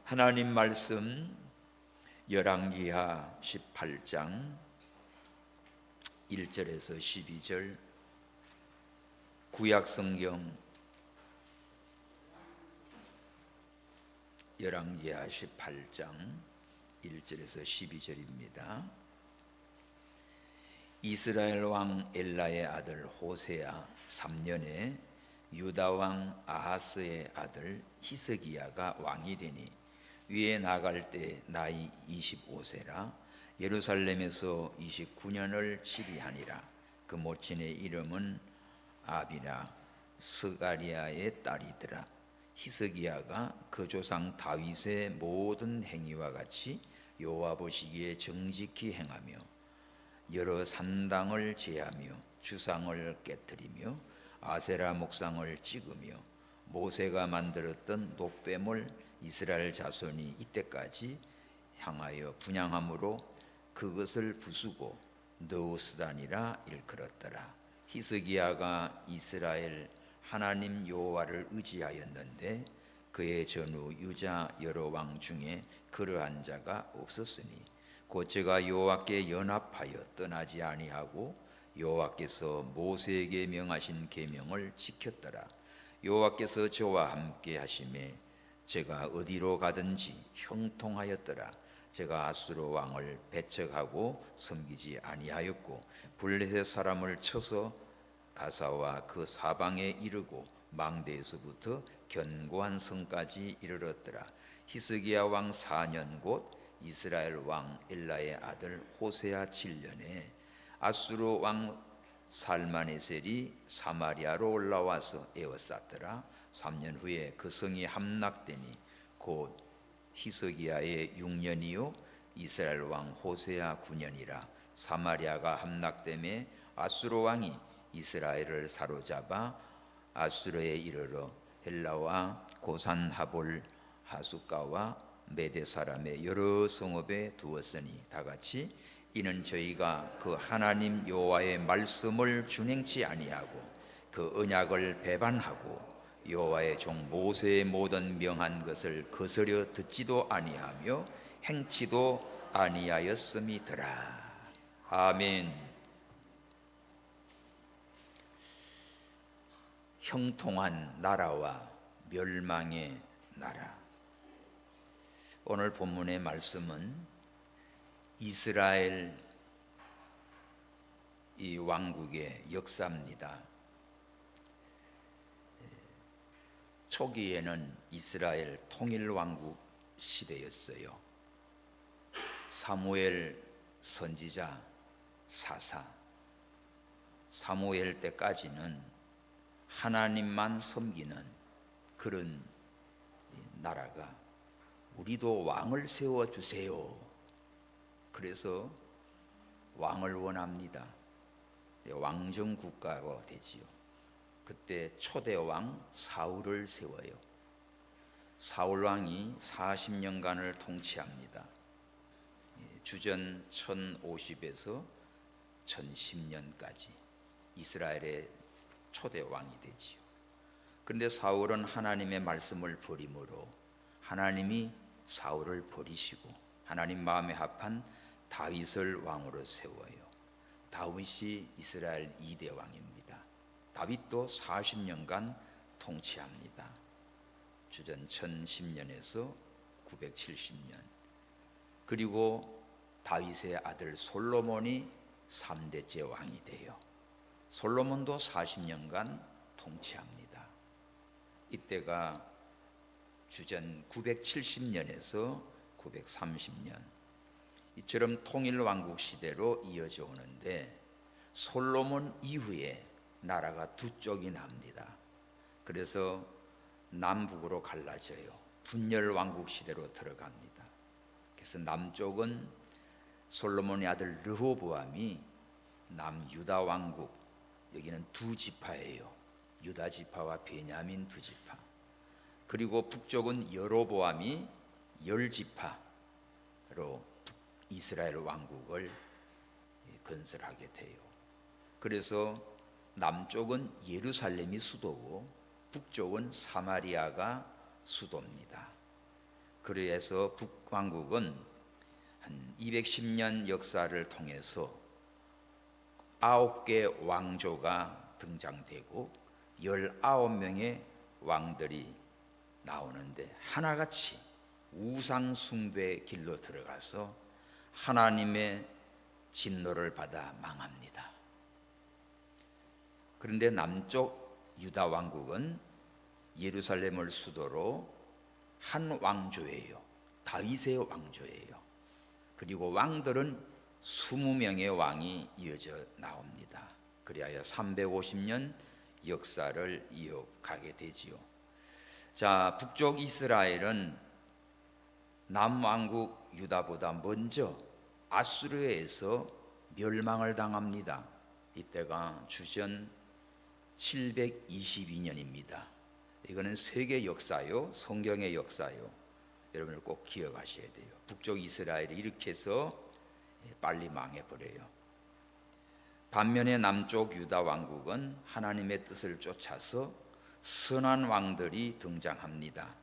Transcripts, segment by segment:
하나님 말씀 열왕기하 18장 1절에서 12절, 구약성경 열왕기하 18장 1절에서 12절입니다. 이스라엘 왕 엘라의 아들 호세아 3년에 유다 왕 아하스의 아들 히스기야가 왕이 되니 위에 나갈 때 나이 25세라 예루살렘에서 29년을 치리하니라. 그 모친의 이름은 아비라 스가리아의 딸이더라. 히스기야가 그 조상 다윗의 모든 행위와 같이 여호와 보시기에 정직히 행하며 여러 산당을 제하며 주상을 깨뜨리며 아세라 목상을 찍으며 모세가 만들었던 녹뱀을 이스라엘 자손이 이때까지 향하여 분향함으로 그것을 부수고 느우스단이라 일컬었더라. 히스기야가 이스라엘 하나님 여호와를 의지하였는데 그의 전후 유자 여러 왕 중에 그러한 자가 없었으니 곧 저가 여호와께 연합하여 떠나지 아니하고 여호와께서 모세에게 명하신 계명을 지켰더라. 여호와께서 저와 함께 하심에 제가 어디로 가든지 형통하였더라. 제가 아수르 왕을 배척하고 섬기지 아니하였고 블레셋 사람을 쳐서 가사와 그 사방에 이르고 망대에서부터 견고한 성까지 이르렀더라. 히스기야 왕 4년 곧 이스라엘 왕 엘라의 아들 호세아 7년에 아수르 왕 살마네셀이 사마리아로 올라와서 에워쌌더라. 3년 후에 그 성이 함락되니 곧 히스기야의 6년이요 이스라엘 왕 호세아 9년이라. 사마리아가 함락되매 아수르 왕이 이스라엘을 사로잡아 아수르에 이르러 헬라와 고산 하볼 하숫가와 메대 사람의 여러 성읍에 두었으니 다같이 이는 저희가 그 하나님 여호와의 말씀을 준행치 아니하고 그 언약을 배반하고 여호와의 종 모세의 모든 명한 것을 거스려 듣지도 아니하며 행치도 아니하였음이더라. 아멘. 형통한 나라와 멸망의 나라. 오늘 본문의 말씀은 이스라엘 이 왕국의 역사입니다. 초기에는 이스라엘 통일왕국 시대였어요. 사무엘 선지자 사사 사무엘 때까지는 하나님만 섬기는 그런 나라가 우리도 왕을 세워주세요. 그래서 왕을 원합니다. 왕정 국가가 되지요. 그때 초대 왕 사울을 세워요. 사울 왕이 40년간을 통치합니다. 주전 1050에서 1010년까지 이스라엘의 초대 왕이 되지요. 그런데 사울은 하나님의 말씀을 버림으로 하나님이 사울을 버리시고 하나님 마음에 합한 다윗을 왕으로 세워요. 다윗이 이스라엘 2대 왕입니다. 다윗도 40년간 통치합니다. 주전 1010년에서 970년. 그리고 다윗의 아들 솔로몬이 3대째 왕이 돼요. 솔로몬도 40년간 통치합니다. 이때가 주전 970년에서 930년. 이처럼 통일왕국 시대로 이어져 오는데 솔로몬 이후에 나라가 두 쪽이 납니다. 그래서 남북으로 갈라져요. 분열왕국 시대로 들어갑니다. 그래서 남쪽은 솔로몬의 아들 르호보암이 남유다 왕국, 여기는 두 지파예요. 유다 지파와 베냐민 두 지파. 그리고 북쪽은 여로보암이 10지파로 이스라엘 왕국을 건설하게 돼요. 그래서 남쪽은 예루살렘이 수도고 북쪽은 사마리아가 수도입니다. 그래서 북왕국은 한 210년 역사를 통해서 9개 왕조가 등장되고 19명의 왕들이 나오는데 하나같이 우상 숭배의 길로 들어가서 하나님의 진노를 받아 망합니다. 그런데 남쪽 유다 왕국은 예루살렘을 수도로 한 왕조예요. 다윗의 왕조예요. 그리고 왕들은 20명의 왕이 이어져 나옵니다. 그리하여 350년 역사를 이어가게 되지요. 자, 북쪽 이스라엘은 남왕국 유다보다 먼저 아수르에서 멸망을 당합니다. 이때가 주전 722년입니다. 이거는 세계 역사요, 성경의 역사요. 여러분들 꼭 기억하셔야 돼요. 북쪽 이스라엘이 이렇게 해서 빨리 망해버려요. 반면에 남쪽 유다 왕국은 하나님의 뜻을 쫓아서 선한 왕들이 등장합니다.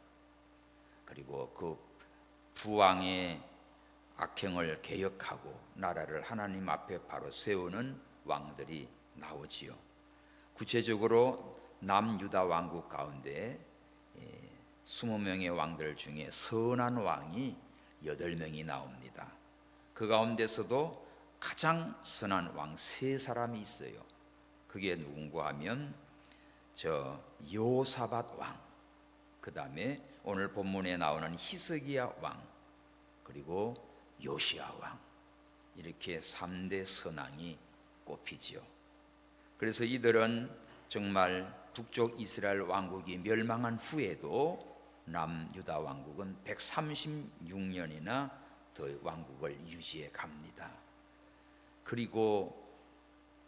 그리고 그 부왕의 악행을 개혁하고 나라를 하나님 앞에 바로 세우는 왕들이 나오지요. 구체적으로 남유다 왕국 가운데 20명의 왕들 중에 선한 왕이 8명이 나옵니다. 그 가운데서도 가장 선한 왕 3사람이 있어요. 그게 누군가 하면 여호사밧 왕, 그 다음에 오늘 본문에 나오는 히스기야 왕, 그리고 요시야 왕, 이렇게 3대 선왕이 꼽히지요. 그래서 이들은 정말 북쪽 이스라엘 왕국이 멸망한 후에도 남유다 왕국은 136년이나 더 왕국을 유지해 갑니다. 그리고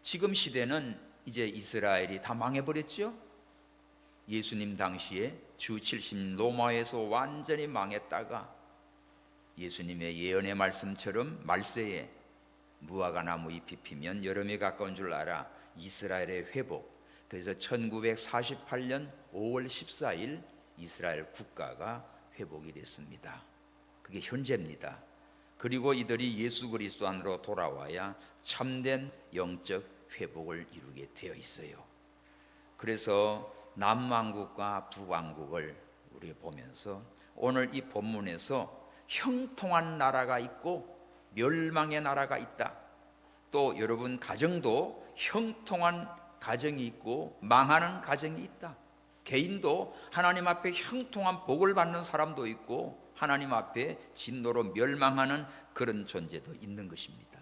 지금 시대는 이제 이스라엘이 다 망해버렸죠. 예수님 당시에 주 70 로마에서 완전히 망했다가 예수님의 예언의 말씀처럼 말세에 무화과 나무 잎이 피면 여름이 가까운 줄 알아. 이스라엘의 회복. 그래서 1948년 5월 14일 이스라엘 국가가 회복이 됐습니다. 그게 현재입니다. 그리고 이들이 예수 그리스도 안으로 돌아와야 참된 영적 회복을 이루게 되어 있어요. 그래서 남왕국과 북왕국을 우리 보면서 오늘 이 본문에서 형통한 나라가 있고 멸망의 나라가 있다. 또 여러분 가정도 형통한 가정이 있고 망하는 가정이 있다. 개인도 하나님 앞에 형통한 복을 받는 사람도 있고 하나님 앞에 진노로 멸망하는 그런 존재도 있는 것입니다.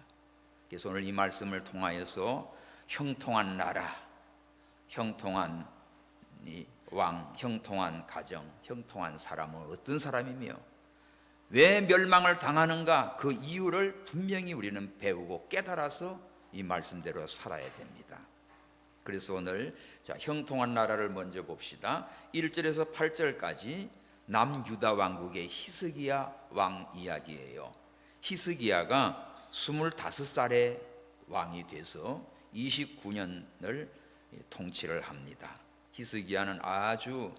그래서 오늘 이 말씀을 통하여서 형통한 나라, 형통한 왕, 형통한 가정, 형통한 사람은 어떤 사람이며 왜 멸망을 당하는가, 그 이유를 분명히 우리는 배우고 깨달아서 이 말씀대로 살아야 됩니다. 그래서 오늘 형통한 나라를 먼저 봅시다. 1절에서 8절까지 남유다 왕국의 히스기야 왕 이야기예요. 히스기야가 25살에 왕이 돼서 29년을 통치를 합니다. 히스기야는 아주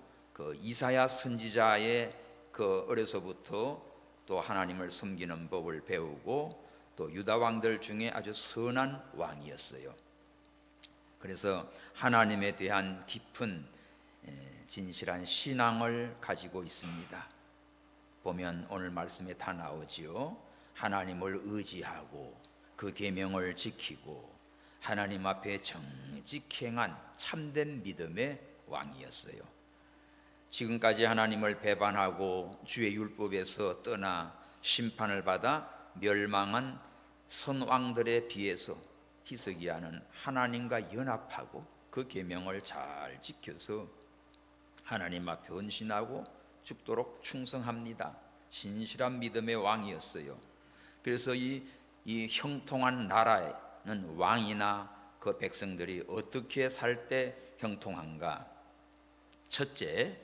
이사야 선지자의 어려서부터 또 하나님을 섬기는 법을 배우고 또 유다 왕들 중에 아주 선한 왕이었어요. 그래서 하나님에 대한 깊은 진실한 신앙을 가지고 있습니다. 보면 오늘 말씀에 다 나오지요. 하나님을 의지하고 그 계명을 지키고 하나님 앞에 정직히 행한 참된 믿음의 왕이었어요. 지금까지 하나님을 배반하고 주의 율법에서 떠나 심판을 받아 멸망한 선왕들에 비해서 히스기야는 하나님과 연합하고 그 계명을 잘 지켜서 하나님 앞에 헌신하고 죽도록 충성합니다. 진실한 믿음의 왕이었어요. 그래서 이 형통한 나라에는 왕이나 그 백성들이 어떻게 살 때 형통한가? 첫째,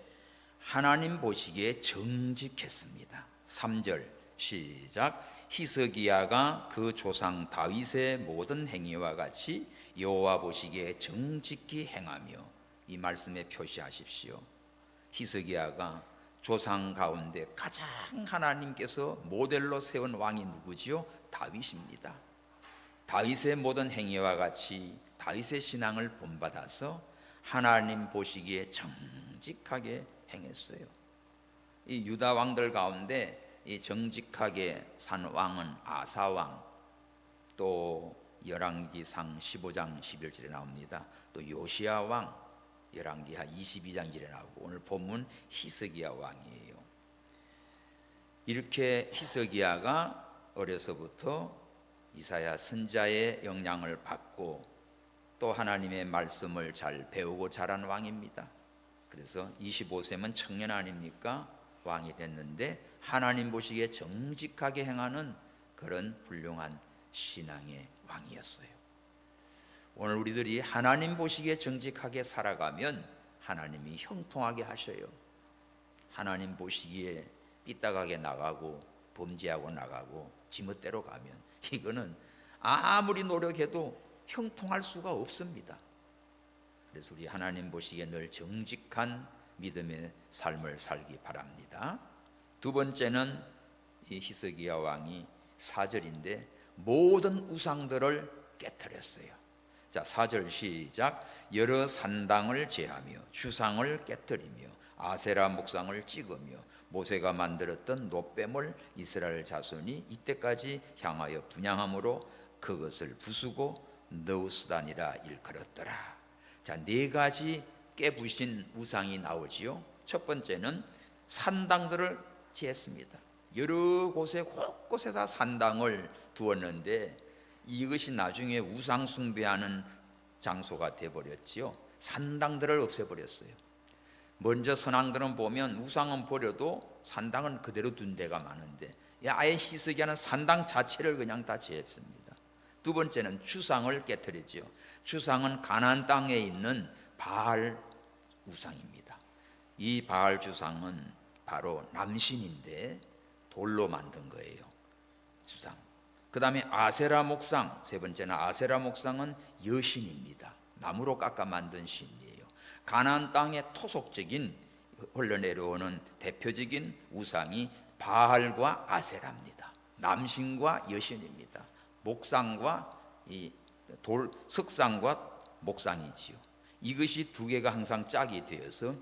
하나님 보시기에 정직했습니다. 3절 시작. 히스기야가 그 조상 다윗의 모든 행위와 같이 여호와 보시기에 정직히 행하며, 이 말씀에 표시하십시오. 히스기야가 조상 가운데 가장 하나님께서 모델로 세운 왕이 누구지요? 다윗입니다. 다윗의 모든 행위와 같이 다윗의 신앙을 본받아서 하나님 보시기에 정직하게 행했어요. 이 유다 왕들 가운데 이 정직하게 산 왕은 아사 왕, 또 열왕기상 15장 11절에 나옵니다. 또 요시야 왕, 열왕기하 22장 1절에 나오고, 오늘 본문 히스기야 왕이에요. 이렇게 히스기야가 어려서부터 이사야 선자의 영향을 받고 또 하나님의 말씀을 잘 배우고 자란 왕입니다. 그래서 25세면 청년 아닙니까? 왕이 됐는데 하나님 보시기에 정직하게 행하는 그런 훌륭한 신앙의 왕이었어요. 오늘 우리들이 하나님 보시기에 정직하게 살아가면 하나님이 형통하게 하셔요. 하나님 보시기에 삐딱하게 나가고 범죄하고 나가고 지멋대로 가면 이거는 아무리 노력해도 형통할 수가 없습니다. 그래서 우리 하나님 보시기에 늘 정직한 믿음의 삶을 살기 바랍니다. 두 번째는 이 히스기야 왕이 4절인데 모든 우상들을 깨뜨렸어요. 자, 4절 시작. 여러 산당을 제하며 주상을 깨뜨리며 아세라 목상을 찍으며 모세가 만들었던 놋뱀을 이스라엘 자손이 이때까지 향하여 분향함으로 그것을 부수고 너우스단이라 일컬었더라. 자, 네 가지 깨부신 우상이 나오지요. 첫 번째는 산당들을 지었습니다. 여러 곳에 곳곳에 다 산당을 두었는데 이것이 나중에 우상 숭배하는 장소가 되어버렸지요. 산당들을 없애버렸어요. 먼저 선왕들은 보면 우상은 버려도 산당은 그대로 둔 데가 많은데 아예 히스기야는 산당 자체를 그냥 다 제했습니다. 두 번째는 주상을 깨뜨렸지요. 주상은 가나안 땅에 있는 바알 우상입니다. 이 바알 주상은 바로 남신인데 돌로 만든 거예요. 주상. 그 다음에 아세라 목상, 세 번째는 아세라 목상은 여신입니다. 나무로 깎아 만든 신이에요. 가나안 땅의 토속적인 흘러내려오는 대표적인 우상이 바알과 아세라입니다. 남신과 여신입니다. 목상과 이 돌, 석상과 목상이지요. 이것이 두 개가 항상 짝이 되어서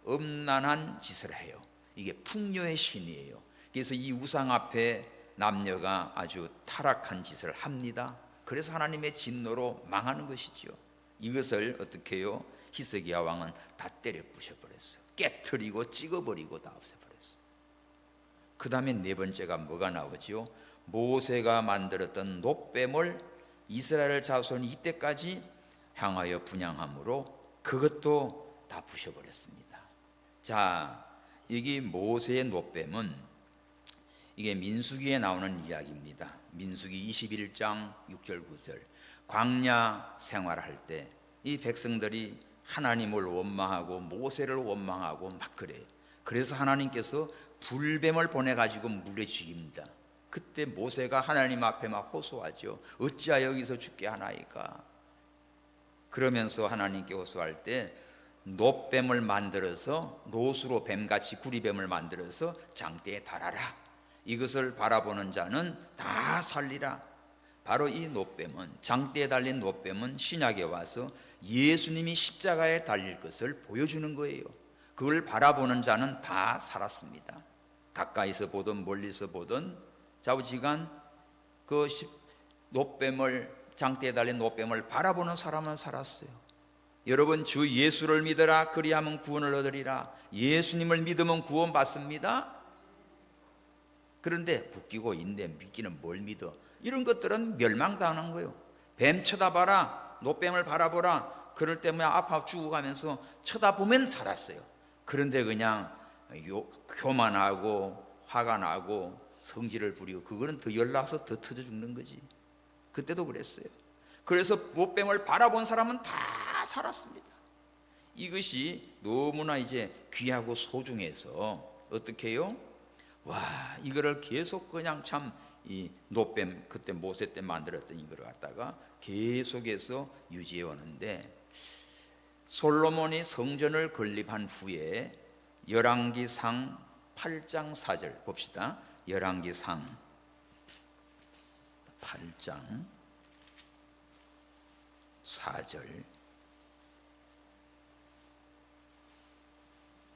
음란한 짓을 해요. 이게 풍요의 신이에요. 그래서 이 우상 앞에 남녀가 아주 타락한 짓을 합니다. 그래서 하나님의 진노로 망하는 것이지요. 이것을 어떻게 해요? 히스기야 왕은 다 때려 부셔버렸어요. 깨트리고 찍어버리고 다 없애버렸어요. 그 다음에 네 번째가 뭐가 나오지요? 모세가 만들었던 놋뱀을 이스라엘 자손이 이때까지 향하여 분향함으로 그것도 다 부셔버렸습니다. 자, 여기 모세의 놋뱀은 이게 민수기에 나오는 이야기입니다. 민수기 21장 6절 9절. 광야 생활할 때 이 백성들이 하나님을 원망하고 모세를 원망하고 막 그래요. 그래서 하나님께서 불뱀을 보내가지고 물에 죽입니다. 그때 모세가 하나님 앞에 막 호소하죠. 어찌하여 여기서 죽게 하나이까. 그러면서 하나님께 호소할 때 놋뱀을 만들어서 노수로 뱀같이 구리뱀을 만들어서 장대에 달아라. 이것을 바라보는 자는 다 살리라. 바로 이 놋뱀은, 장대에 달린 놋뱀은 신약에 와서 예수님이 십자가에 달릴 것을 보여주는 거예요. 그걸 바라보는 자는 다 살았습니다. 가까이서 보든 멀리서 보든 좌우지간 그 놋뱀을, 장대에 달린 놋뱀을 바라보는 사람은 살았어요. 여러분, 주 예수를 믿으라. 그리하면 구원을 얻으리라. 예수님을 믿으면 구원 받습니다. 그런데 웃기고 있는데 믿기는 뭘 믿어? 이런 것들은 멸망당한 거예요. 뱀 쳐다봐라, 놋뱀을 바라보라. 그럴 때 그냥 아파 죽어가면서 쳐다보면 살았어요. 그런데 그냥 교만하고 화가 나고 성질을 부리고 그거는 더 열나서 더 터져 죽는 거지. 그때도 그랬어요. 그래서 놋뱀을 바라본 사람은 다 살았습니다. 이것이 너무나 이제 귀하고 소중해서 어떻게 해요? 와, 이거를 계속 그냥 참 이 놋뱀, 그때 모세 때 만들었던 이거를 갖다가 계속해서 유지해 오는데, 솔로몬이 성전을 건립한 후에 열왕기상 8장 4절 봅시다. 열왕기상 8장 4절.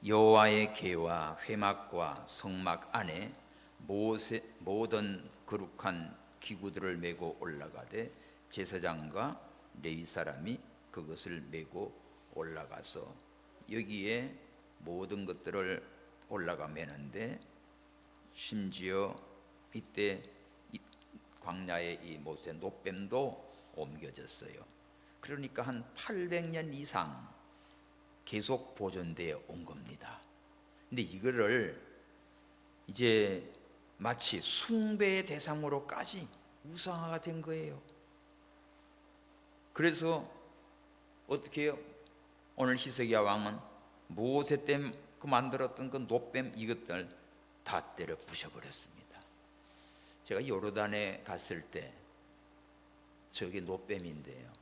여호와의 궤와 회막과 성막 안에 모든 거룩한 기구들을 메고 올라가되 제사장과 레위 사람이 그것을 메고 올라가서 여기에 모든 것들을 올라가 매는데 심지어 이때 광야의 이 모세 놋뱀도 옮겨졌어요. 그러니까 한 800년 이상 계속 보존되어 온 겁니다. 근데 이거를 이제 마치 숭배의 대상으로까지 우상화가 된 거예요. 그래서 어떻게 해요? 오늘 히스기야 왕은 모세 때 그 만들었던 그 놋뱀 이것들 다 때려 부셔버렸습니다. 제가 요르단에 갔을 때 저게 놋뱀인데요,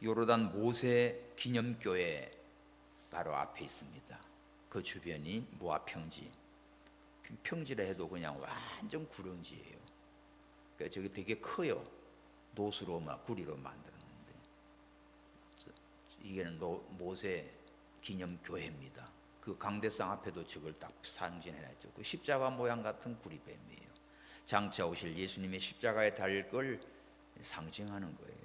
요르단 모세 기념교회 바로 앞에 있습니다. 그 주변이 모압 평지. 평지라 해도 그냥 완전 구렁지예요. 그러니까 저기 되게 커요. 노수로 막 구리로 만들었는데 이게는 모세 기념교회입니다. 그 강대상 앞에도 저걸 딱 상징해놨죠. 그 십자가 모양 같은 구리뱀이에요. 장차 오실 예수님의 십자가에 달릴 걸 상징하는 거예요.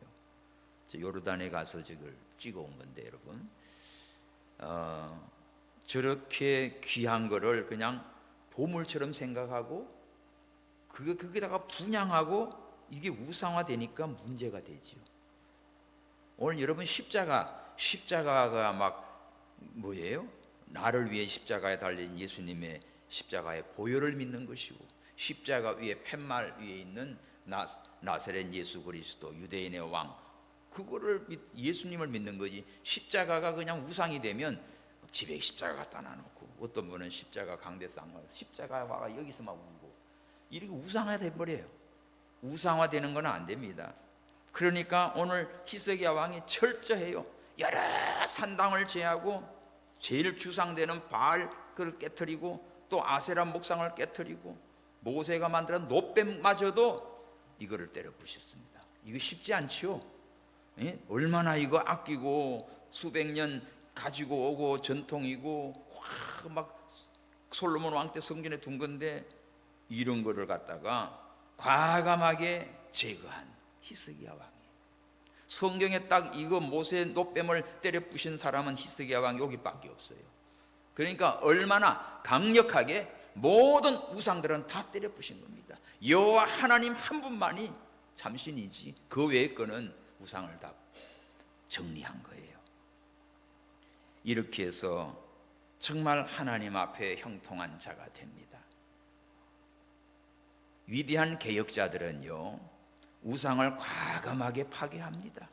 요르단에 가서 저걸 찍어온 건데 여러분, 저렇게 귀한 거를 그냥 보물처럼 생각하고 거기다가 분양하고 이게 우상화되니까 문제가 되죠. 오늘 여러분 십자가가 막 뭐예요? 나를 위해 십자가에 달린 예수님의 십자가의 보혈을 믿는 것이고, 십자가 위에 팻말 위에 있는 나사렛 예수 그리스도 유대인의 왕, 그거를 예수님을 믿는 거지. 십자가가 그냥 우상이 되면 집에 십자가 갖다 놔놓고, 어떤 분은 십자가 강대상 십자가가 여기서 막 울고, 이렇게 우상화 돼버려요. 우상화되는 건 안 됩니다. 그러니까 오늘 히스기야 왕이 철저해요. 여러 산당을 제하고 제일 주상되는 바알 그를 깨뜨리고 또 아세라 목상을 깨뜨리고 모세가 만든 놋뱀마저도 이거를 때려 부셨습니다. 이거 쉽지 않지요. 얼마나 이거 아끼고 수백 년 가지고 오고 전통이고 막 솔로몬 왕 때 성전에 둔 건데 이런 거를 갖다가 과감하게 제거한 히스기야 왕이. 성경에 딱 이거 모세 놋뱀을 때려 부신 사람은 히스기야 왕 여기밖에 없어요. 그러니까 얼마나 강력하게 모든 우상들은 다 때려 부신 겁니다. 여호와 하나님 한 분만이 참신이지 그 외의 거는 우상을 다 정리한 거예요. 이렇게 해서 정말 하나님 앞에 형통한 자가 됩니다. 위대한 개혁자들은요, 우상을 과감하게 파괴합니다.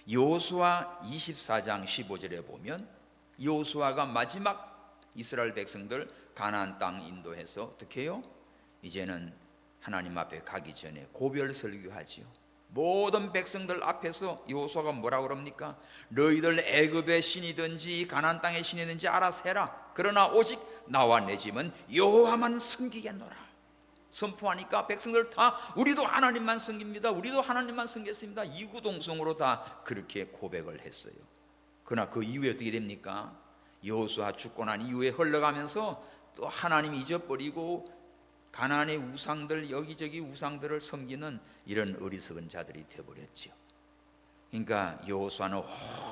여호수아 24장 15절에 보면 여호수아가 마지막 이스라엘 백성들 가나안 땅 인도해서 어떻게 해요? 이제는 하나님 앞에 가기 전에 고별 설교하지요. 모든 백성들 앞에서 여호수아가 뭐라고 그럽니까? 너희들 애굽의 신이든지 가나안 땅의 신이든지 알아서 해라. 그러나 오직 나와 내 집은 여호와만 섬기겠노라. 선포하니까 백성들 다 우리도 하나님만 섬깁니다. 우리도 하나님만 섬겼습니다. 이구동성으로 다 그렇게 고백을 했어요. 그러나 그 이후에 어떻게 됩니까? 여호수아 죽고 난 이후에 흘러가면서 또 하나님 잊어버리고 가나안의 우상들 여기저기 우상들을 섬기는 이런 어리석은 자들이 되어버렸죠. 그러니까 여호수아는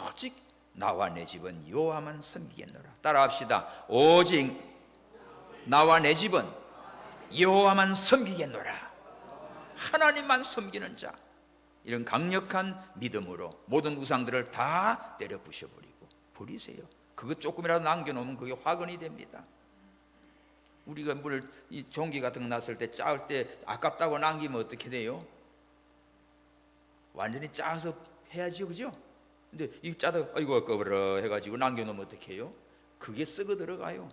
오직 나와 내 집은 여호와만 섬기겠노라. 따라합시다. 오직 나와 내 집은 여호와만 섬기겠노라. 하나님만 섬기는 자, 이런 강력한 믿음으로 모든 우상들을 다 때려 부셔버리고 버리세요. 그거 조금이라도 남겨놓으면 그게 화근이 됩니다. 우리가 이 종기 같은 거 났을 때 짜을 때 아깝다고 남기면 어떻게 돼요? 완전히 짜서 해야지, 그죠? 근데 이 짜다 아이고 아까워라 해가지고 남겨놓으면 어떻게 해요? 그게 썩어 들어가요.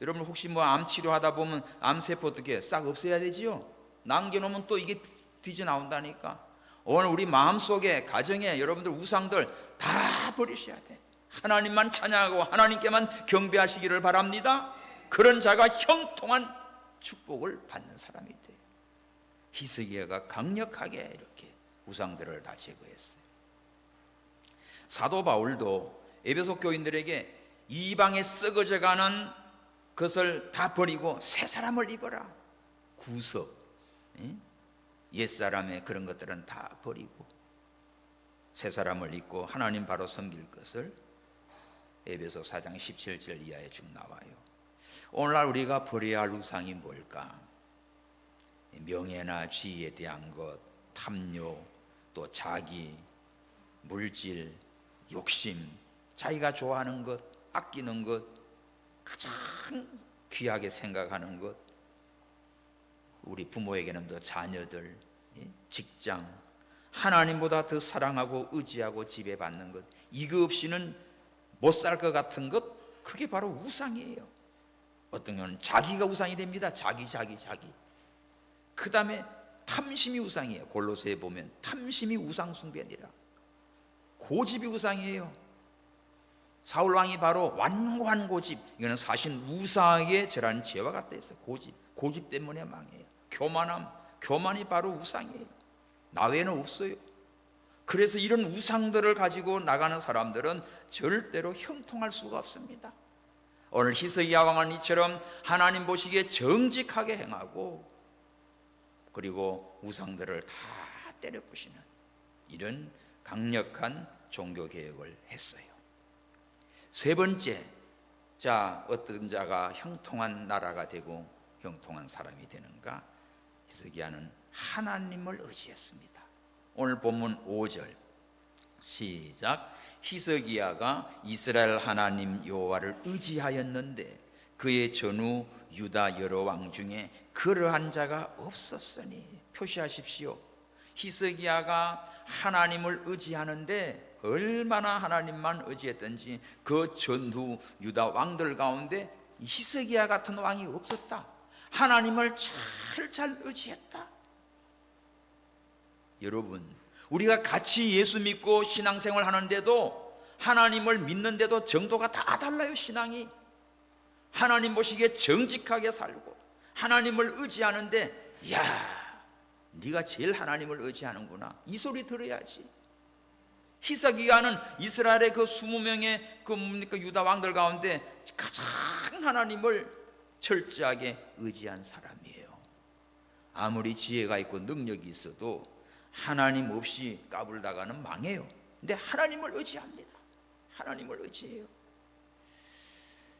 여러분 혹시 암 치료하다 보면 암세포 어떻게 싹 없애야 되지요? 남겨놓으면 또 이게 뒤져 나온다니까. 오늘 우리 마음속에 가정에 여러분들 우상들 다 버리셔야 돼. 하나님만 찬양하고 하나님께만 경배하시기를 바랍니다. 그런 자가 형통한 축복을 받는 사람이 돼요. 히스기야가 강력하게 이렇게 우상들을 다 제거했어요. 사도 바울도 에베소 교인들에게 이방에 썩어져가는 것을 다 버리고 새 사람을 입어라. 구석, 옛사람의 그런 것들은 다 버리고 새 사람을 입고 하나님 바로 섬길 것을 에베소 4장 17절 이하에 쭉 나와요. 오늘날 우리가 버려야 할 우상이 뭘까? 명예나 지위에 대한 것, 탐욕, 또 자기, 물질, 욕심, 자기가 좋아하는 것, 아끼는 것, 가장 귀하게 생각하는 것, 우리 부모에게는 더 자녀들, 직장, 하나님보다 더 사랑하고 의지하고 지배받는 것, 이거 없이는 못 살 것 같은 것, 그게 바로 우상이에요. 어떤 경우는 자기가 우상이 됩니다. 자기. 그 다음에 탐심이 우상이에요. 골로새에 보면 탐심이 우상 숭배니라. 고집이 우상이에요. 사울왕이 바로 완고한 고집, 이거는 사실 우상의 저라는 죄와 같다 했어요. 고집 때문에 망해요. 교만이 바로 우상이에요. 나 외에는 없어요. 그래서 이런 우상들을 가지고 나가는 사람들은 절대로 형통할 수가 없습니다. 오늘 히스기야 왕은 이처럼 하나님 보시기에 정직하게 행하고 그리고 우상들을 다 때려 부시는 이런 강력한 종교 개혁을 했어요. 세 번째, 어떤 자가 형통한 나라가 되고 형통한 사람이 되는가? 히스기야는 하나님을 의지했습니다. 오늘 본문 5절 시작. 히스기야가 이스라엘 하나님 여호와를 의지하였는데 그의 전후 유다 여러 왕 중에 그러한 자가 없었으니. 표시하십시오. 히스기야가 하나님을 의지하는데 얼마나 하나님만 의지했던지 그 전후 유다 왕들 가운데 히스기야 같은 왕이 없었다. 하나님을 잘 의지했다. 여러분, 우리가 같이 예수 믿고 신앙생활 하는데도 하나님을 믿는데도 정도가 다 달라요. 신앙이 하나님 보시기에 정직하게 살고 하나님을 의지하는데, 야, 네가 제일 하나님을 의지하는구나, 이 소리 들어야지. 히스기야는 이스라엘의 그 20명의 유다 왕들 가운데 가장 하나님을 철저하게 의지한 사람이에요. 아무리 지혜가 있고 능력이 있어도 하나님 없이 까불다가는 망해요. 근데 하나님을 의지합니다. 하나님을 의지해요.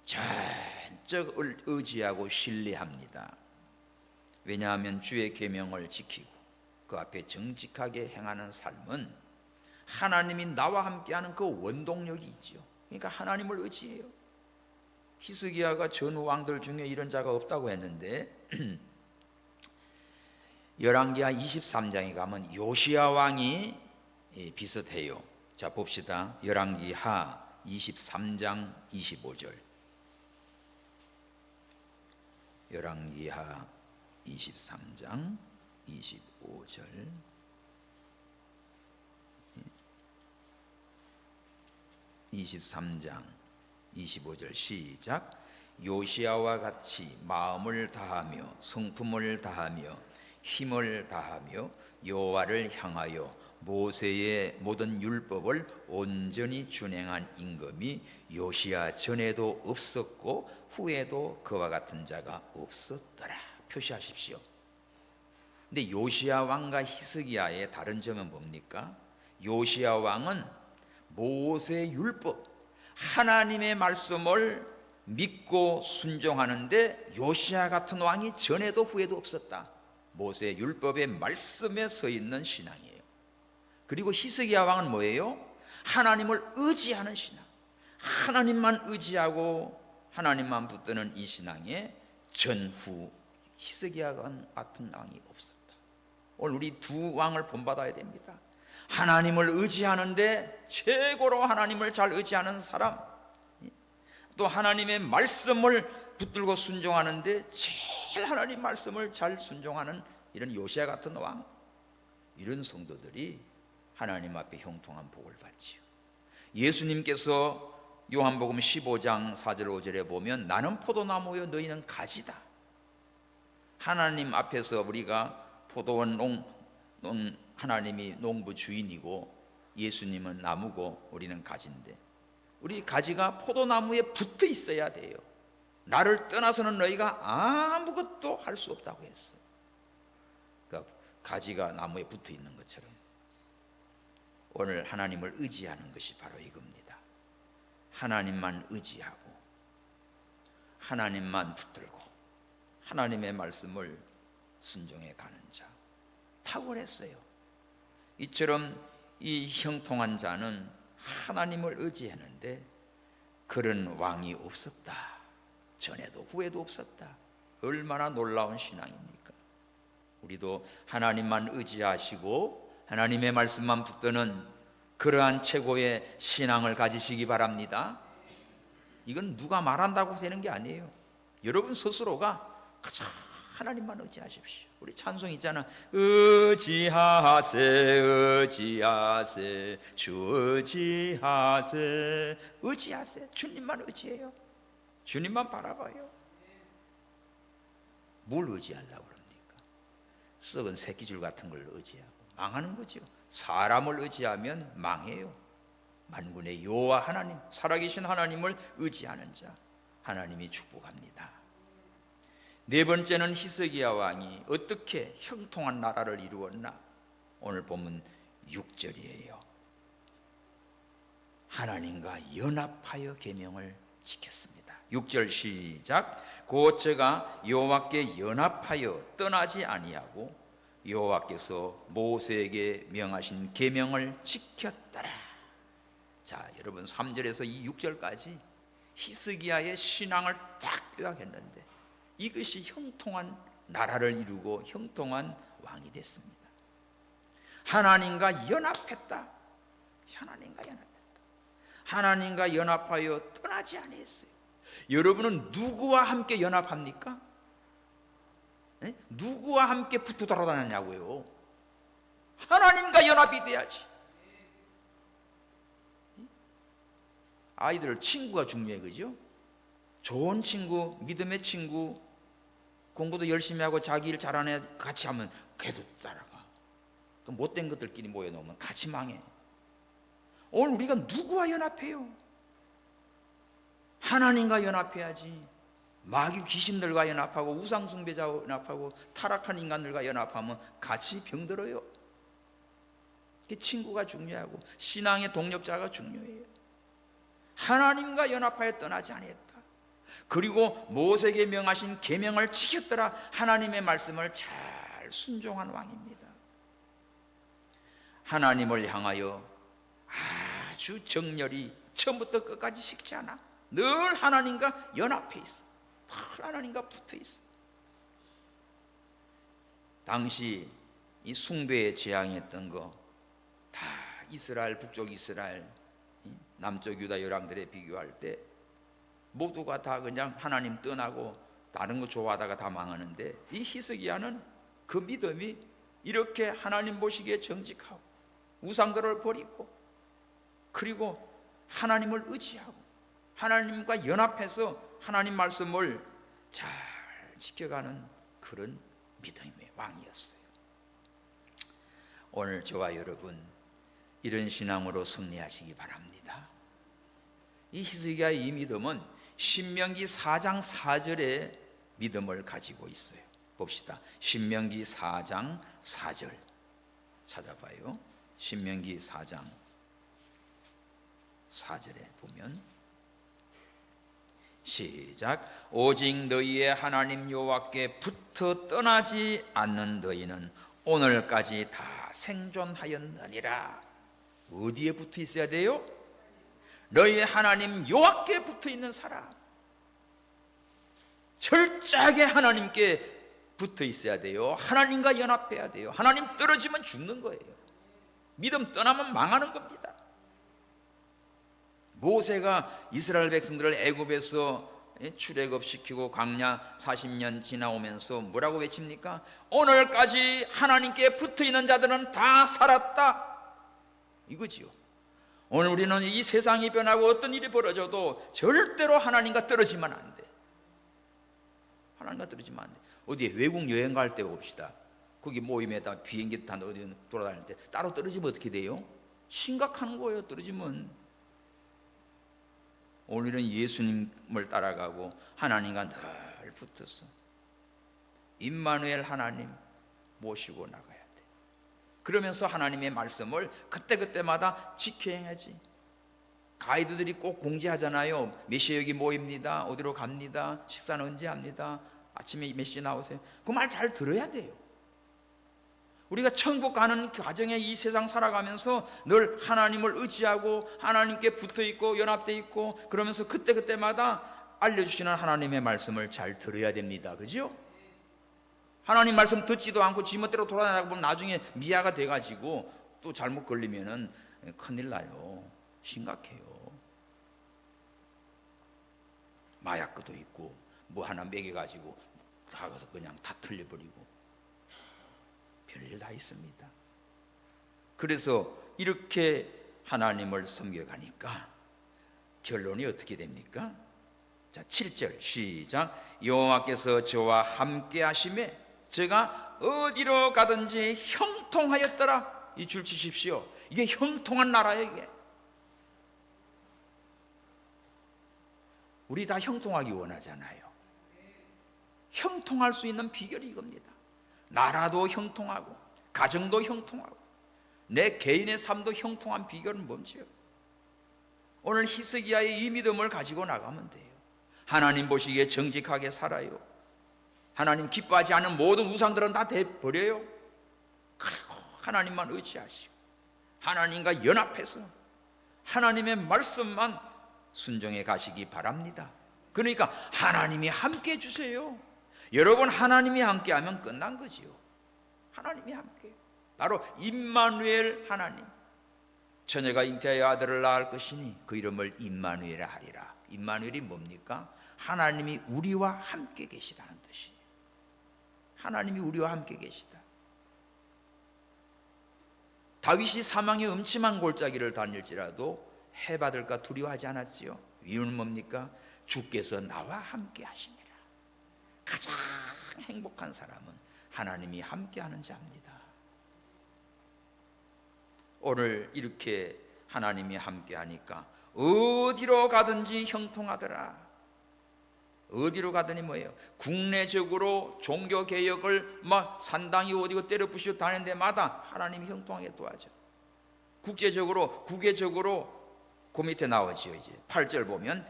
전적 의지하고 신뢰합니다. 왜냐하면 주의 계명을 지키고 그 앞에 정직하게 행하는 삶은 하나님이 나와 함께하는 그 원동력이 있죠. 그러니까 하나님을 의지해요. 히스기야가 전후 왕들 중에 이런 자가 없다고 했는데 열왕기하 23장에 가면 요시야 왕이 비슷해요. 자, 봅시다. 열왕기하 23장 25절. 열왕기하 23장 25절. 23장 25절 시작. 요시야와 같이 마음을 다하며 성품을 다하며 힘을 다하며 여호와를 향하여 모세의 모든 율법을 온전히 준행한 임금이 요시야 전에도 없었고 후에도 그와 같은 자가 없었더라. 표시하십시오. 근데 요시야 왕과 히스기야의 다른 점은 뭡니까? 요시야 왕은 모세 율법, 하나님의 말씀을 믿고 순종하는데 요시야 같은 왕이 전에도 후에도 없었다. 모세 율법의 말씀에 서 있는 신앙이에요. 그리고 히스기야 왕은 뭐예요? 하나님을 의지하는 신앙. 하나님만 의지하고 하나님만 붙드는 이 신앙에 전후 히스기야 같은 왕이 없었다. 오늘 우리 두 왕을 본받아야 됩니다. 하나님을 의지하는데 최고로 하나님을 잘 의지하는 사람, 또 하나님의 말씀을 붙들고 순종하는데 제일 하나님 말씀을 잘 순종하는 이런 요시야 같은 왕, 이런 성도들이 하나님 앞에 형통한 복을 받지요. 예수님께서 요한복음 15장 4절 5절에 보면 나는 포도나무요 너희는 가지다. 하나님 앞에서 우리가 포도원 하나님이 농부 주인이고 예수님은 나무고 우리는 가지인데, 우리 가지가 포도나무에 붙어 있어야 돼요. 나를 떠나서는 너희가 아무것도 할 수 없다고 했어요. 그러니까 가지가 나무에 붙어 있는 것처럼 오늘 하나님을 의지하는 것이 바로 이겁니다. 하나님만 의지하고 하나님만 붙들고 하나님의 말씀을 순종해 가는 자, 탁월했어요. 이처럼 이 형통한 자는 하나님을 의지했는데 그런 왕이 없었다. 전에도 후에도 없었다. 얼마나 놀라운 신앙입니까? 우리도 하나님만 의지하시고 하나님의 말씀만 붙드는 그러한 최고의 신앙을 가지시기 바랍니다. 이건 누가 말한다고 되는 게 아니에요. 여러분 스스로가 가장 하나님만 의지하십시오. 우리 찬송 있잖아. 의지하세 의지하세 주 의지하세. 의지하세. 주님만 의지해요. 주님만 바라봐요. 뭘 의지하려고 그럽니까? 썩은 새끼줄 같은 걸 의지하고 망하는 거죠. 사람을 의지하면 망해요. 만군의 여호와 하나님, 살아계신 하나님을 의지하는 자, 하나님이 축복합니다. 네 번째는 히스기야 왕이 어떻게 형통한 나라를 이루었나? 오늘 본문 6절이에요. 하나님과 연합하여 계명을 지켰습니다. 6절 시작. 곧 제가 여호와께 연합하여 떠나지 아니하고 여호와께서 모세에게 명하신 계명을 지켰더라. 자, 여러분 3절에서 이 6절까지 히스기야의 신앙을 딱 요약했는데 이것이 형통한 나라를 이루고 형통한 왕이 됐습니다. 하나님과 연합했다. 하나님과 연합하여 떠나지 아니했어요. 여러분은 누구와 함께 연합합니까? 네? 누구와 함께 붙어 돌아다녔냐고요? 하나님과 연합이 돼야지. 아이들 친구가 중요해, 그죠? 좋은 친구, 믿음의 친구, 공부도 열심히 하고 자기 일 잘하는 애 같이 하면 걔도 따라가. 그 못된 것들끼리 모여놓으면 같이 망해. 오늘 우리가 누구와 연합해요? 하나님과 연합해야지. 마귀 귀신들과 연합하고 우상숭배자와 연합하고 타락한 인간들과 연합하면 같이 병들어요. 친구가 중요하고 신앙의 동력자가 중요해요. 하나님과 연합하여 떠나지 아니했다. 그리고 모세에게 명하신 계명을 지켰더라. 하나님의 말씀을 잘 순종한 왕입니다. 하나님을 향하여 아주 정렬히 처음부터 끝까지 식지 않아. 늘 하나님과 연합해 있어. 늘 하나님과 붙어 있어. 당시 이 숭배에 재앙했던 거 다 이스라엘, 북쪽 이스라엘, 남쪽 유다 열왕들에 비교할 때 모두가 다 그냥 하나님 떠나고 다른 거 좋아하다가 다 망하는데, 이 히스기야는 그 믿음이 이렇게 하나님 보시기에 정직하고 우상들을 버리고 그리고 하나님을 의지하고 하나님과 연합해서 하나님 말씀을 잘 지켜가는 그런 믿음의 왕이었어요. 오늘 저와 여러분 이런 신앙으로 승리하시기 바랍니다. 이 히스기야의 이 믿음은 신명기 4장 4절의 믿음을 가지고 있어요. 봅시다. 신명기 4장 4절 찾아봐요. 신명기 4장 4절에 보면 시작. 오직 너희의 하나님 여호와께 붙어 떠나지 않는 너희는 오늘까지 다 생존하였느니라. 어디에 붙어 있어야 돼요? 너희의 하나님 여호와께 붙어 있는 사람, 철저하게 하나님께 붙어 있어야 돼요. 하나님과 연합해야 돼요. 하나님 떨어지면 죽는 거예요. 믿음 떠나면 망하는 겁니다. 모세가 이스라엘 백성들을 애굽에서 출애굽시키고 광야 40년 지나오면서 뭐라고 외칩니까? 오늘까지 하나님께 붙어있는 자들은 다 살았다, 이거지요. 오늘 우리는 이 세상이 변하고 어떤 일이 벌어져도 절대로 하나님과 떨어지면 안 돼. 하나님과 떨어지면 안 돼. 어디 외국 여행 갈 때 봅시다. 거기 모임에다 비행기 타고 어디 돌아다닐 때 따로 떨어지면 어떻게 돼요? 심각한 거예요. 떨어지면. 오늘은 예수님을 따라가고 하나님과 늘 붙었어. 임마누엘 하나님 모시고 나가야 돼. 그러면서 하나님의 말씀을 그때그때마다 지켜야지. 가이드들이 꼭 공지하잖아요. 몇 시에 여기 모입니다. 어디로 갑니다. 식사는 언제 합니다. 아침에 몇 시에 나오세요. 그 말 잘 들어야 돼요. 우리가 천국 가는 과정에 이 세상 살아가면서 늘 하나님을 의지하고 하나님께 붙어있고 연합되어 있고 그러면서 그때그때마다 알려주시는 하나님의 말씀을 잘 들어야 됩니다. 그죠? 하나님 말씀 듣지도 않고 지멋대로 돌아다니다 보면 나중에 미아가 돼가지고 또 잘못 걸리면은 큰일 나요. 심각해요. 마약도 있고 뭐 하나 먹여가지고 가서 그냥 다 틀려버리고 별일 다 있습니다. 그래서 이렇게 하나님을 섬겨가니까 결론이 어떻게 됩니까? 자, 7절 시작. 여호와께서 저와 함께 하심에 제가 어디로 가든지 형통하였더라. 이 줄 치십시오. 이게 형통한 나라예요. 이게. 우리 다 형통하기 원하잖아요. 형통할 수 있는 비결이 이겁니다. 나라도 형통하고 가정도 형통하고 내 개인의 삶도 형통한 비결은 뭔지요? 오늘 히스기야의 이 믿음을 가지고 나가면 돼요. 하나님 보시기에 정직하게 살아요. 하나님 기뻐하지 않는 모든 우상들은 다 버려요. 그리고 하나님만 의지하시고 하나님과 연합해서 하나님의 말씀만 순종해 가시기 바랍니다. 그러니까 하나님이 함께 해주세요. 여러분 하나님이 함께하면 끝난 거지요. 하나님이 함께. 바로 임마누엘 하나님. 처녀가 잉태하여 아들을 낳을 것이니 그 이름을 임마누엘이라 하리라. 임마누엘이 뭡니까? 하나님이 우리와 함께 계시다는 뜻이에요. 하나님이 우리와 함께 계시다. 다윗이 사망의 음침한 골짜기를 다닐지라도 해받을까 두려워하지 않았지요. 이유는 뭡니까? 주께서 나와 함께 하심이라. 가장 행복한 사람은 하나님이 함께하는 자입니다. 오늘 이렇게 하나님이 함께하니까 어디로 가든지 형통하더라. 어디로 가더니 뭐예요? 국내적으로 종교개혁을 막 산당이 어디고 때려 부시고 다니는 데마다 하나님이 형통하게 도와줘. 국제적으로 국외적으로 그 밑에 나오지요. 이제 8절 보면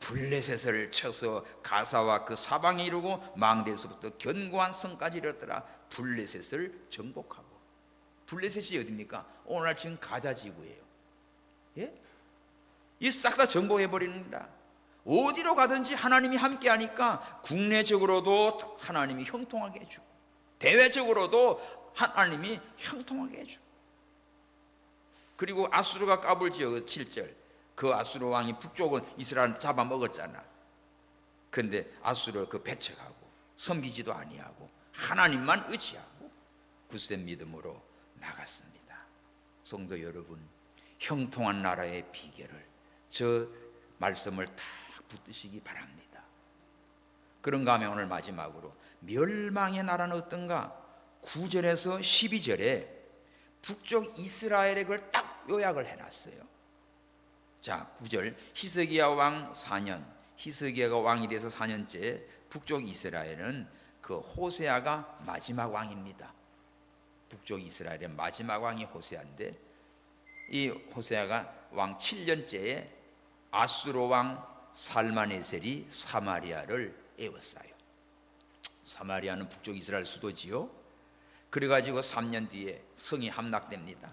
블레셋을 쳐서 가사와 그 사방에 이르고 망대에서부터 견고한 성까지 이르렀더라. 블레셋을 정복하고. 블레셋이 어디입니까? 오늘 지금 가자 지구예요. 예? 이 싹 다 정복해버리는 겁니다. 어디로 가든지 하나님이 함께하니까 국내적으로도 하나님이 형통하게 해주고 대외적으로도 하나님이 형통하게 해주고. 그리고 아수르가 까불지요. 7절 그 아수르 왕이 북쪽은 이스라엘 잡아먹었잖아. 근데 아수르 그 배척하고 섬기지도 아니하고 하나님만 의지하고 굳센 믿음으로 나갔습니다. 성도 여러분, 형통한 나라의 비결을 저 말씀을 딱 붙드시기 바랍니다. 그런가 하면 오늘 마지막으로 멸망의 나라는 어떤가? 9절에서 12절에 북쪽 이스라엘의 걸 딱 요약을 해놨어요. 자, 9절 히스기야 왕 4년, 히스기야가 왕이 돼서 4년째 북쪽 이스라엘은 그 호세아가 마지막 왕입니다. 북쪽 이스라엘의 마지막 왕이 호세아인데 이 호세아가 왕 7년째에 아수르 왕 살마네셀이 사마리아를 에워싸요. 사마리아는 북쪽 이스라엘 수도지요. 그래가지고 3년 뒤에 성이 함락됩니다.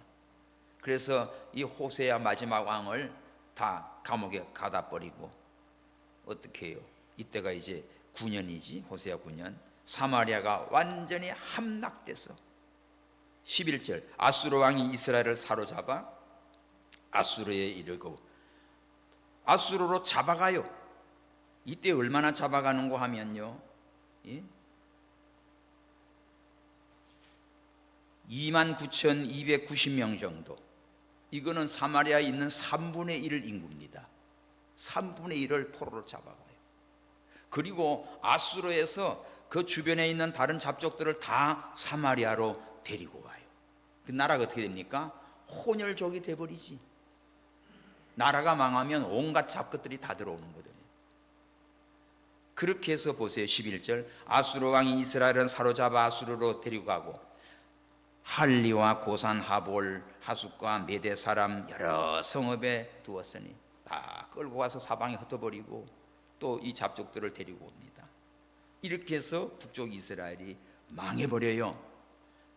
그래서 이 호세아 마지막 왕을 다 감옥에 가다 버리고 어떻게 해요? 이때가 이제 9년이지, 호세아 9년. 사마리아가 완전히 함락돼서 11절 아수르 왕이 이스라엘을 사로잡아 아수르에 이르고 아수르로 잡아가요. 이때 얼마나 잡아가는고 하면요, 29,290명 정도. 이거는 사마리아에 있는 3분의 1 인구입니다. 3분의 1을 포로로 잡아가요. 그리고 아수르에서 그 주변에 있는 다른 잡족들을 다 사마리아로 데리고 와요. 그 나라가 어떻게 됩니까? 혼혈족이 돼버리지. 나라가 망하면 온갖 잡것들이 다 들어오는 거거든요. 그렇게 해서 보세요. 11절, 아수르 왕이 이스라엘은 사로잡아 아수르로 데리고 가고 할리와 고산, 하볼, 하숫과 메대 사람 여러 성읍에 두었으니 다 끌고 가서 사방에 흩어버리고 또 이 잡족들을 데리고 옵니다. 이렇게 해서 북쪽 이스라엘이 망해버려요.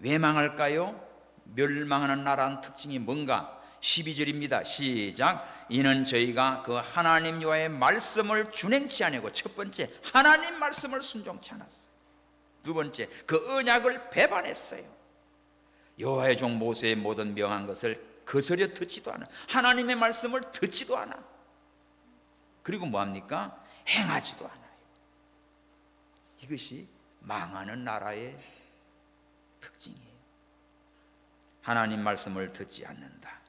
왜 망할까요? 멸망하는 나라는 특징이 뭔가? 12절입니다. 시작. 이는 저희가 그 하나님 여호와의 말씀을 준행치 아니하고, 첫 번째 하나님 말씀을 순종치 않았어요. 두 번째 그 언약을 배반했어요. 여호와의 종 모세의 모든 명한 것을 거스려 듣지도 않아. 하나님의 말씀을 듣지도 않아. 그리고 뭐합니까? 행하지도 않아요. 이것이 망하는 나라의 특징이에요. 하나님 말씀을 듣지 않는다.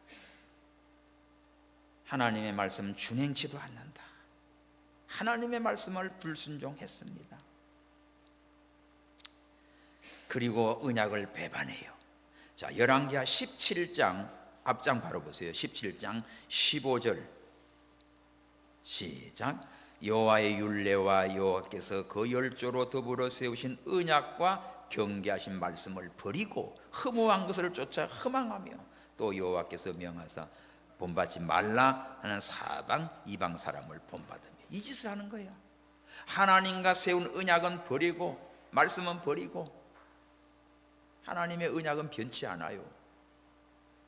하나님의 말씀 준행치도 않는다. 하나님의 말씀을 불순종했습니다. 그리고 언약을 배반해요. 자, 열왕기하 17장 앞장 바로 보세요. 17장 15절 시작. 여호와의 율례와 여호와께서 그 열조로 더불어 세우신 언약과 경계하신 말씀을 버리고 허무한 것을 쫓아 허망하며, 또 여호와께서 명하사 본받지 말라 하는 사방 이방 사람을 본받으며, 이 짓을 하는 거야. 하나님과 세운 언약은 버리고 말씀은 버리고, 하나님의 언약은 변치 않아요.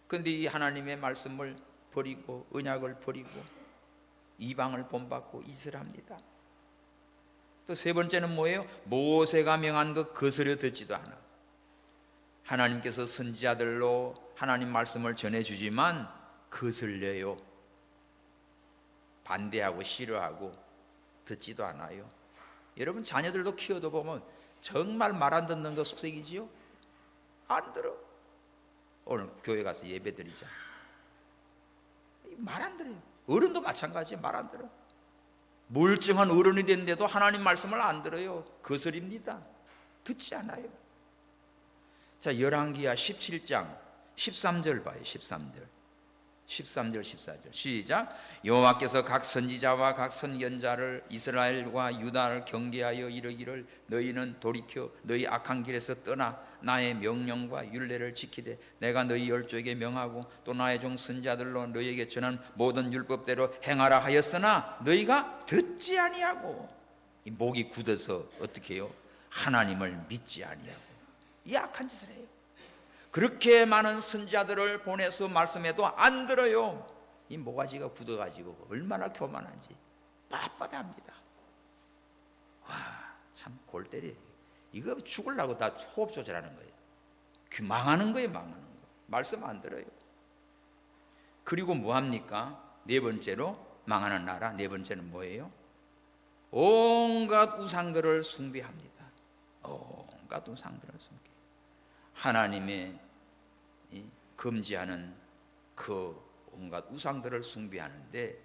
그런데 이 하나님의 말씀을 버리고 언약을 버리고 이방을 본받고 이 짓을 합니다. 또 세 번째는 뭐예요? 모세가 명한 것 거스려 듣지도 않아. 하나님께서 선지자들로 하나님 말씀을 전해주지만 거슬려요. 반대하고 싫어하고 듣지도 않아요. 여러분 자녀들도 키워도 보면 정말 말 안 듣는 거 속색이지요? 안 들어. 오늘 교회 가서 예배 드리자. 말 안 들어요. 어른도 마찬가지예요. 말 안 들어. 멀쩡한 어른이 됐는데도 하나님 말씀을 안 들어요. 거스립니다. 듣지 않아요. 자, 열왕기하 17장 13절 봐요. 13절 14절 시작. 여호와께서 각 선지자와 각 선견자를 이스라엘과 유다를 경계하여 이르기를, 너희는 돌이켜 너희 악한 길에서 떠나 나의 명령과 율례를 지키되 내가 너희 열조에게 명하고 또 나의 종 선지자들로 너희에게 전한 모든 율법대로 행하라 하였으나 너희가 듣지 아니하고, 이 목이 굳어서 어떻게 해요? 하나님을 믿지 아니하고 이 악한 짓을 해요. 그렇게 많은 선지자들을 보내서 말씀해도 안 들어요. 이 모가지가 굳어가지고 얼마나 교만한지 빳빳합니다. 와, 참 골 때려. 이거 죽으려고 다 호흡 조절하는 거예요. 망하는 거예요. 망하는 거. 말씀 안 들어요. 그리고 뭐합니까? 네 번째로 망하는 나라, 네 번째는 뭐예요? 온갖 우상들을 숭배합니다. 온갖 우상들을 숭배. 하나님의 금지하는 그 온갖 우상들을 숭배하는데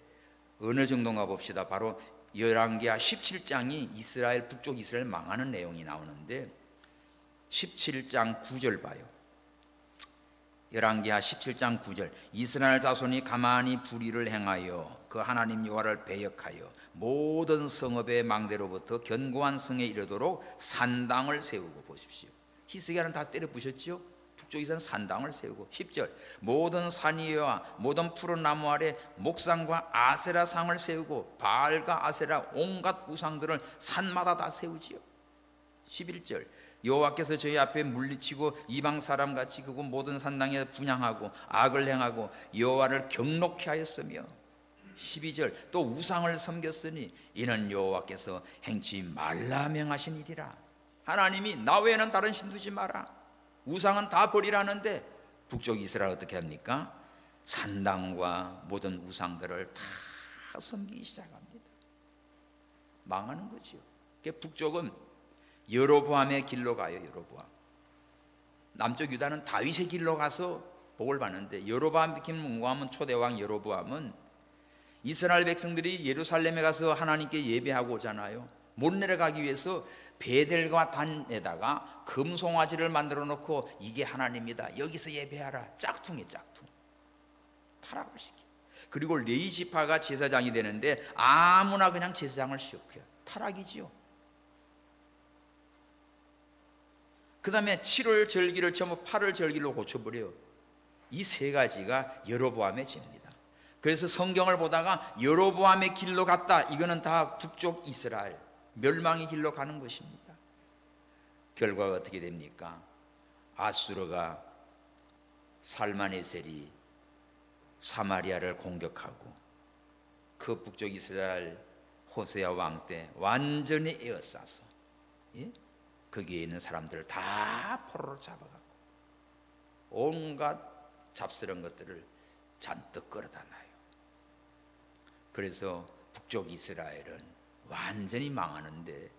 어느 정도인가 봅시다. 바로 열왕기하 17장이 이스라엘, 북쪽 이스라엘 망하는 내용이 나오는데 17장 9절 봐요. 열왕기하 17장 9절. 이스라엘 자손이 가만히 불의를 행하여 그 하나님 여호와를 배역하여 모든 성읍의 망대로부터 견고한 성에 이르도록 산당을 세우고, 보십시오. 히스기야는 다 때려 부셨지요. 북쪽에서는 산당을 세우고. 10절. 모든 산 위와 모든 푸른 나무 아래 목상과 아세라 상을 세우고 바알과 아세라 온갖 우상들을 산마다 다 세우지요. 11절. 여호와께서 저희 앞에 물리치고 이방 사람같이 그곳 모든 산당에 분향하고 악을 행하고 여호와를 경록케 하였으며, 12절. 또 우상을 섬겼으니 이는 여호와께서 행치 말라 명하신 일이라. 하나님이 나 외에는 다른 신 두지 마라, 우상은 다 버리라는데 북쪽 이스라엘 어떻게 합니까? 산당과 모든 우상들을 다 섬기기 시작합니다. 망하는 거죠. 북쪽은 여로보암의 길로 가요. 여로보암. 남쪽 유다는 다윗의 길로 가서 복을 받는데, 여로보암 김문고하면 초대왕 여로보암은 이스라엘 백성들이 예루살렘에 가서 하나님께 예배하고 오잖아요. 못 내려가기 위해서 베델과 단에다가 금송아지를 만들어 놓고 이게 하나님이다, 여기서 예배하라, 짝퉁이 짝퉁 타락을 시키. 그리고 레위 지파가 제사장이 되는데 아무나 그냥 제사장을 시켜요. 타락이지요. 그 다음에 7월 절기를 전부 8월 절기로 고쳐버려요. 이 세 가지가 여로보암의 죄입니다. 그래서 성경을 보다가 여로보암의 길로 갔다, 이거는 다 북쪽 이스라엘 멸망의 길로 가는 것입니다. 결과가 어떻게 됩니까? 아수르가 살마네셀이 사마리아를 공격하고 그 북쪽 이스라엘 호세아 왕 때 완전히 에워싸서, 예? 거기에 있는 사람들을 다 포로로 잡아가고 온갖 잡스러운 것들을 잔뜩 끌어다 놔요. 그래서 북쪽 이스라엘은 완전히 망하는데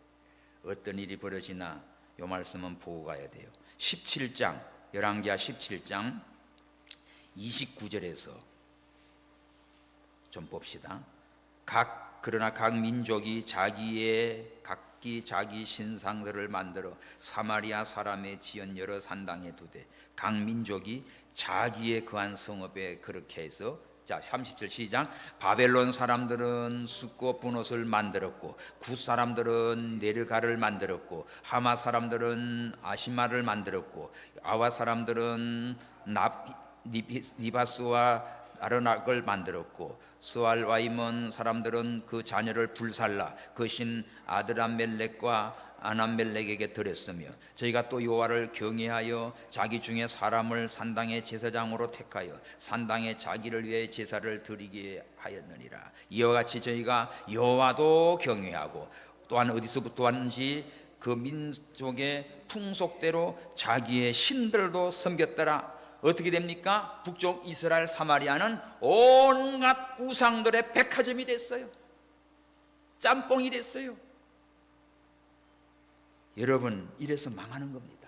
어떤 일이 벌어지나 이 말씀은 보고 가야 돼요. 17장, 열왕기하 17장 29절에서 좀 봅시다. 그러나 각 민족이 각기 자기 신상들을 만들어 사마리아 사람의 지은 여러 산당에 두되 각 민족이 자기의 거한 성읍에 그렇게 해서, 자 30절 시작. 바벨론 사람들은 숫고 분옷을 만들었고 굿 사람들은 네르가를 만들었고 하마 사람들은 아시마를 만들었고 아와 사람들은 니바스와 아르낙을 만들었고 스알와이몬 사람들은 그 자녀를 불살라 그 신 아드람멜렉과 아남멜렉에게 드렸으며 저희가 또 여호와를 경외하여 자기 중에 사람을 산당의 제사장으로 택하여 산당에 자기를 위해 제사를 드리게 하였느니라. 이와 같이 저희가 여호와도 경외하고 또한 어디서부터 왔는지 그 민족의 풍속대로 자기의 신들도 섬겼더라. 어떻게 됩니까? 북쪽 이스라엘 사마리아는 온갖 우상들의 백화점이 됐어요. 짬뽕이 됐어요. 여러분, 이래서 망하는 겁니다.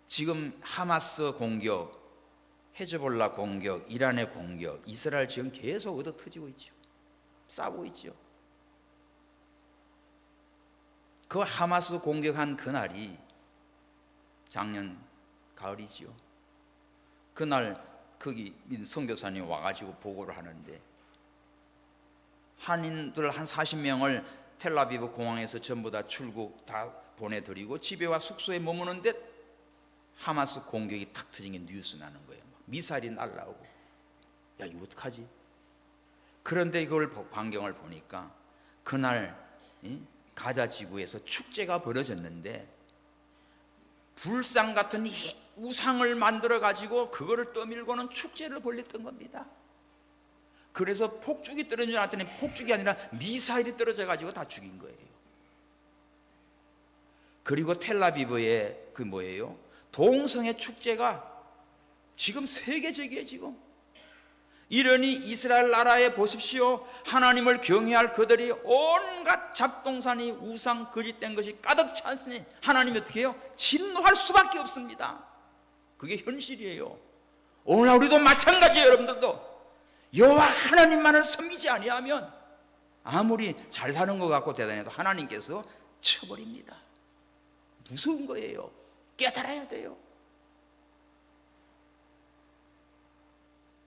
지금 하마스 공격, 헤즈볼라 공격, 이란의 공격, 이스라엘 지금 계속 얻어 터지고 있죠. 싸우고 있죠. 그 하마스 공격한 그날이 작년 가을이지요. 그날 거기 선교사님 와가지고 보고를 하는데 한인들 한 40명을 텔라비브 공항에서 전부 다 출국 다 보내드리고 집에 와 숙소에 머무는데 하마스 공격이 탁 터진 게 뉴스 나는 거예요. 미사일이 날라오고, 야 이거 어떡하지? 그런데 이걸 광경을 보니까 그날 가자 지구에서 축제가 벌어졌는데 불상 같은 우상을 만들어 가지고 그거를 떠밀고는 축제를 벌렸던 겁니다. 그래서 폭죽이 떨어진 줄 알았더니 폭죽이 아니라 미사일이 떨어져 가지고 다 죽인 거예요. 그리고 텔라비브의 그 뭐예요? 동성애 축제가 지금 세계적이에요. 지금 이러니 이스라엘 나라에 보십시오. 하나님을 경외할 그들이 온갖 잡동사니 우상 거짓된 것이 가득 찼으니 하나님이 어떻게 해요? 진노할 수밖에 없습니다. 그게 현실이에요. 오늘 우리도 마찬가지예요. 여러분들도 여호와 하나님만을 섬기지 아니하면 아무리 잘 사는 것 같고 대단해도 하나님께서 쳐버립니다. 무서운 거예요. 깨달아야 돼요.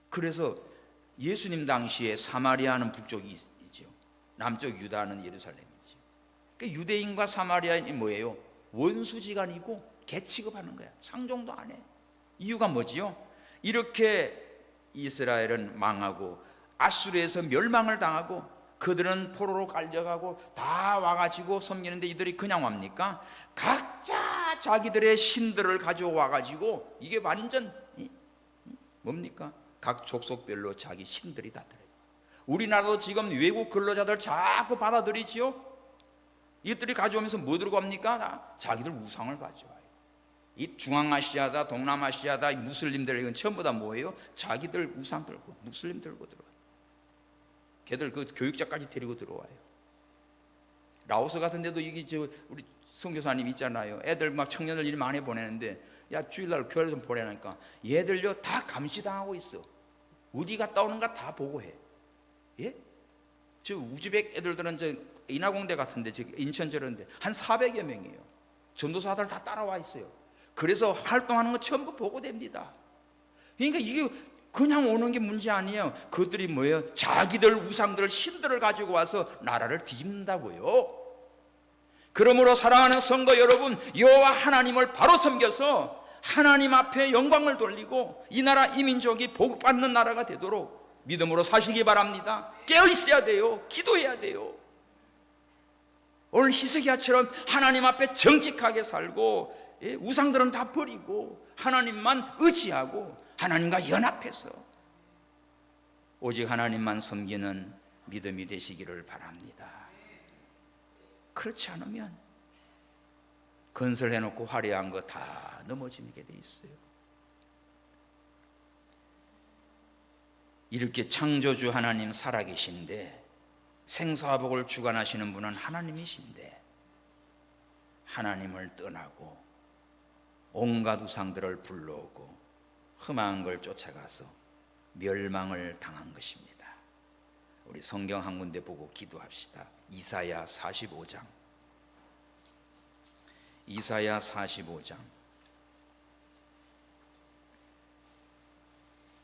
그래서 예수님 당시에 사마리아는 북쪽이죠. 남쪽 유다는 예루살렘이죠. 그러니까 유대인과 사마리아인이 뭐예요? 원수지간이고 개취급하는 거야. 상종도 안 해. 이유가 뭐지요? 이렇게 이스라엘은 망하고 아수르에서 멸망을 당하고 그들은 포로로 갈려가고 다 와가지고 섬기는데 이들이 그냥 옵니까? 각자 자기들의 신들을 가져와가지고 이게 완전 뭡니까? 각 족속별로 자기 신들이 다 들어요. 우리나라도 지금 외국 근로자들 자꾸 받아들이지요. 이들이 가져오면서 뭐 들고 갑니까? 자기들 우상을 가져와요. 이 중앙아시아다 동남아시아다 이 무슬림들 이건 전부 다 뭐예요? 자기들 우상 들고 무슬림 들고 들어와요. 걔들 그 교육자까지 데리고 들어와요. 라오스 같은 데도 이게 우리 선교사님 있잖아요. 애들 막 청년들 일 많이 보내는데 야 주일날 교회 좀 보내니까 얘들요 다 감시당하고 있어. 어디 갔다 오는가 다 보고해. 예? 저 우즈벡 애들들은 저 인하공대 같은데 저 인천 저런데 한 400여 명이에요. 전도사들 다 따라와 있어요. 그래서 활동하는 거 전부 보고됩니다. 그러니까 이게 그냥 오는 게 문제 아니에요. 그들이 뭐예요? 자기들 우상들 신들을 가지고 와서 나라를 뒤집는다고요. 그러므로 사랑하는 성도 여러분, 여호와 하나님을 바로 섬겨서 하나님 앞에 영광을 돌리고 이 나라 이 민족이 복받는 나라가 되도록 믿음으로 사시기 바랍니다. 깨어 있어야 돼요. 기도해야 돼요. 오늘 히스기야처럼 하나님 앞에 정직하게 살고 우상들은 다 버리고 하나님만 의지하고 하나님과 연합해서 오직 하나님만 섬기는 믿음이 되시기를 바랍니다. 그렇지 않으면 건설해놓고 화려한 거 다 넘어지게 돼 있어요. 이렇게 창조주 하나님 살아계신데 생사복을 주관하시는 분은 하나님이신데 하나님을 떠나고 온갖 우상들을 불러오고 흠한 걸 쫓아가서 멸망을 당한 것입니다. 우리 성경 한 군데 보고 기도합시다. 이사야 45장. 이사야 45장.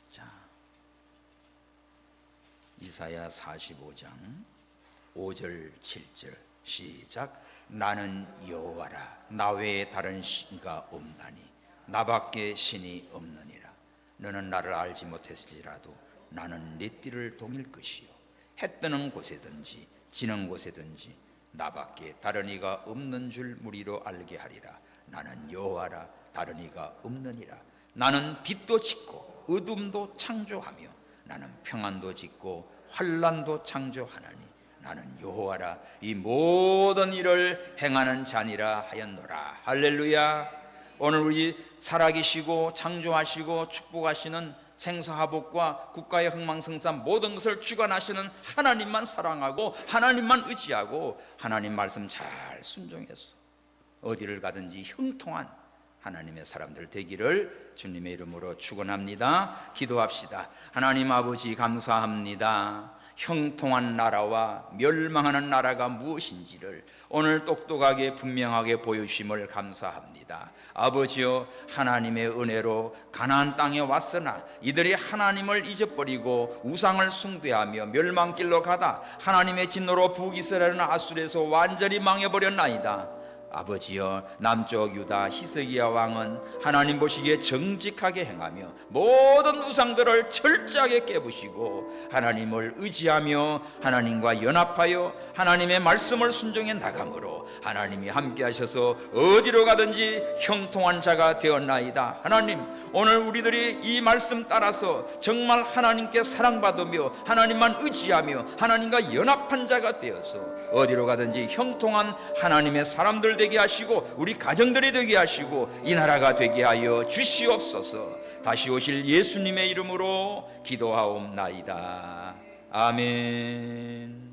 자, 이사야 45장 5절 7절 시작. 나는 여호와라. 나 외에 다른 신이가 없나니 나밖에 신이 없느니라. 너는 나를 알지 못했을지라도 나는 네 띠를 동일 것이요 해 뜨는 곳에든지 지는 곳에든지 나밖에 다른 이가 없는 줄 무리로 알게 하리라. 나는 여호와라. 다른 이가 없느니라. 나는 빛도 짓고 어둠도 창조하며 나는 평안도 짓고 환난도 창조하나니 나는 여호와라. 이 모든 일을 행하는 자니라 하였노라. 할렐루야. 오늘 우리 살아계시고 창조하시고 축복하시는 생사화복과 국가의 흥망성쇠 모든 것을 주관하시는 하나님만 사랑하고 하나님만 의지하고 하나님 말씀 잘 순종해서 어디를 가든지 형통한 하나님의 사람들 되기를 주님의 이름으로 축원합니다. 기도합시다. 하나님 아버지 감사합니다. 형통한 나라와 멸망하는 나라가 무엇인지를 오늘 똑똑하게 분명하게 보여주심을 감사합니다. 아버지여, 하나님의 은혜로 가나안 땅에 왔으나 이들이 하나님을 잊어버리고 우상을 숭배하며 멸망길로 가다 하나님의 진노로 북이스라엘은 아수르에서 완전히 망해버렸나이다. 아버지여, 남쪽 유다 히스기야 왕은 하나님 보시기에 정직하게 행하며 모든 우상들을 철저하게 깨부시고 하나님을 의지하며 하나님과 연합하여 하나님의 말씀을 순종해 나감으로 하나님이 함께 하셔서 어디로 가든지 형통한 자가 되었나이다. 하나님, 오늘 우리들이 이 말씀 따라서 정말 하나님께 사랑받으며 하나님만 의지하며 하나님과 연합한 자가 되어서 어디로 가든지 형통한 하나님의 사람들 되게 하시고 우리 가정들이 되게 하시고 이 나라가 되게 하여 주시옵소서. 다시 오실 예수님의 이름으로 기도하옵나이다. 아멘.